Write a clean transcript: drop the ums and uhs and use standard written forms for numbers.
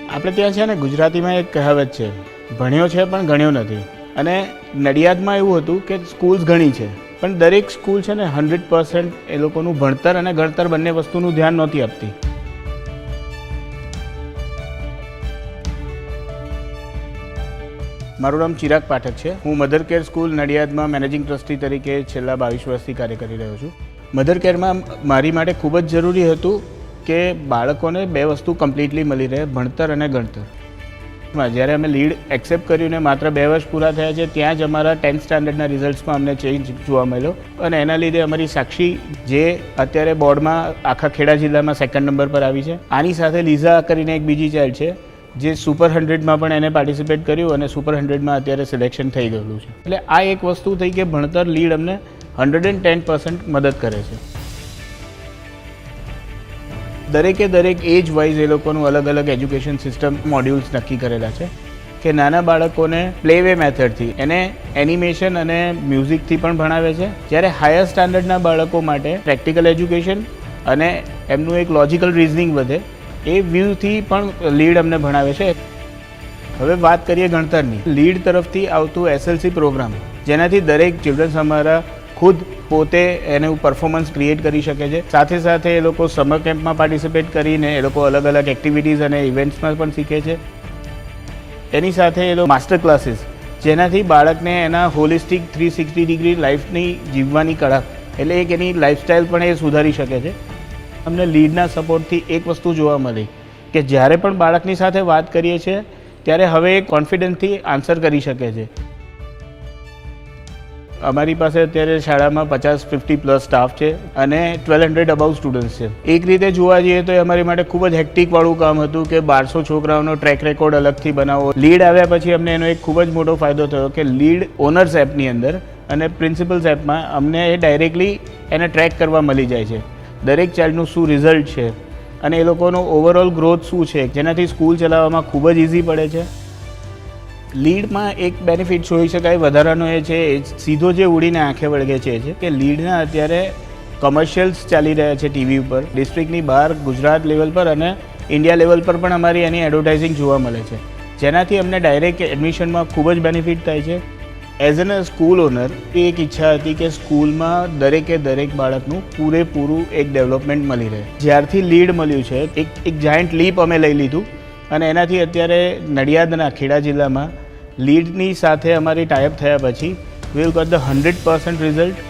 આપણે ત્યાં છે ને ગુજરાતીમાં એક કહેવત છે, ભણ્યો છે પણ ગણ્યો નથી. અને નડિયાદમાં એવું હતું કે સ્કૂલ્સ ઘણી છે પણ દરેક સ્કૂલ છે ને 100% એ લોકોનું ભણતર અને ગણતર બંને વસ્તુનું ધ્યાન નહોતી આપતી. મારું નામ ચિરાગ પાઠક છે. હું મધર કેર સ્કૂલ નડિયાદમાં મેનેજિંગ ટ્રસ્ટી તરીકે છેલ્લા 22 વર્ષથી કાર્ય કરી રહ્યો છું. મધર કેરમાં મારી માટે ખૂબ જ જરૂરી હતું કે બાળકોને બે વસ્તુ કમ્પ્લીટલી મળી રહે, ભણતર અને ગણતર. જ્યારે અમે લીડ એક્સેપ્ટ કર્યું ને માત્ર 2 વર્ષ પૂરા થયા છે ત્યાં જ અમારા 10th સ્ટાન્ડર્ડના રિઝલ્ટ્સમાં અમને ચેન્જ જોવા મળ્યો અને એના લીધે અમારી સાક્ષી જે અત્યારે બોર્ડમાં આખા ખેડા જિલ્લામાં 2nd નંબર પર આવી છે. આની સાથે લીઝા કરીને એક બીજી ચાઇલ્ડ છે જે સુપર 100માં પણ એને પાર્ટિસિપેટ કર્યું અને સુપર 100માં અત્યારે સિલેક્શન થઈ ગયેલું છે. એટલે આ એક વસ્તુ થઈ કે ભણતર લીડ અમને 110% મદદ કરે છે. દરેક એજ વાઇઝ એ લોકોનું અલગ અલગ એજ્યુકેશન સિસ્ટમ મોડ્યુલ્સ નક્કી કરેલા છે કે નાના બાળકોને પ્લે વે મેથડથી એને એનિમેશન અને મ્યુઝિકથી પણ ભણાવે છે, જ્યારે હાયર સ્ટાન્ડર્ડના બાળકો માટે પ્રેક્ટિકલ એજ્યુકેશન અને એમનું એક લોજિકલ રિઝનિંગ વધે એ વ્યૂથી પણ લીડ અમને ભણાવે છે. હવે વાત કરીએ ગણતરની. લીડ તરફથી આવતું SLC પ્રોગ્રામ જેનાથી દરેક ચિલ્ડ્રન્સ અમારા ખુદ પોતે એનું પરફોર્મન્સ ક્રિએટ કરી શકે છે. સાથે સાથે એ લોકો સમર કેમ્પમાં પાર્ટિસિપેટ કરીને એ લોકો અલગ અલગ એક્ટિવિટીઝ અને ઇવેન્ટ્સમાં પણ શીખે છે. એની સાથે એ લોકો માસ્ટર ક્લાસીસ જેનાથી બાળકને એના હોલિસ્ટિક 360 ડિગ્રી લાઈફની જીવવાની કળા એટલે એક એની લાઈફસ્ટાઈલ પણ એ સુધારી શકે છે. અમને લીડના સપોર્ટથી એક વસ્તુ જોવા મળી કે જ્યારે પણ બાળકની સાથે વાત કરીએ છીએ ત્યારે હવે એ કોન્ફિડન્સથી આન્સર કરી શકે છે. અમારી પાસે અત્યારે શાળામાં 50-50+ સ્ટાફ છે અને 1200 અબાઉ સ્ટુડન્ટ્સ છે. એક રીતે જોવા જઈએ તો એ અમારી માટે ખૂબ જ હેક્ટિકવાળું કામ હતું કે 1200 છોકરાઓનો ટ્રેક રેકોર્ડ અલગથી બનાવો. લીડ આવ્યા પછી અમને એનો એક ખૂબ જ મોટો ફાયદો થયો કે લીડ ઓનર્સ એપની અંદર અને પ્રિન્સિપલ્સ એપમાં અમને એ ડાયરેક્ટલી એને ટ્રેક કરવા મળી જાય છે. દરેક ચાઇલ્ડનું શું રિઝલ્ટ છે અને એ લોકોનો ઓવરઓલ ગ્રોથ શું છે જેનાથી સ્કૂલ ચલાવવામાં ખૂબ જ ઇઝી પડે છે. લીડમાં એક બેનિફિટ જોઈ શકાય વધારાનો એ છે સીધો જે ઉડીને આંખે વળગે છે કે લીડના અત્યારે કમર્શિયલ્સ ચાલી રહ્યા છે ટીવી ઉપર. ડિસ્ટ્રિક્ટની બહાર ગુજરાત લેવલ પર અને ઇન્ડિયા લેવલ પર પણ અમારી એની એડવર્ટાઇઝિંગ જોવા મળે છે, જેનાથી અમને ડાયરેક્ટ એડમિશનમાં ખૂબ જ બેનિફિટ થાય છે. એઝ એન સ્કૂલ ઓનર એક ઈચ્છા હતી કે સ્કૂલમાં દરેક બાળકનું પૂરેપૂરું એક ડેવલપમેન્ટ મળી રહે. જ્યારથી લીડ મળ્યું છે એક જાયન્ટ લીપ અમે લઈ લીધું અને એનાથી અત્યારે નડિયાદના ખેડા જિલ્લામાં લીડની સાથે અમારી ટાઈઅપ થયા પછી we will got the 100% result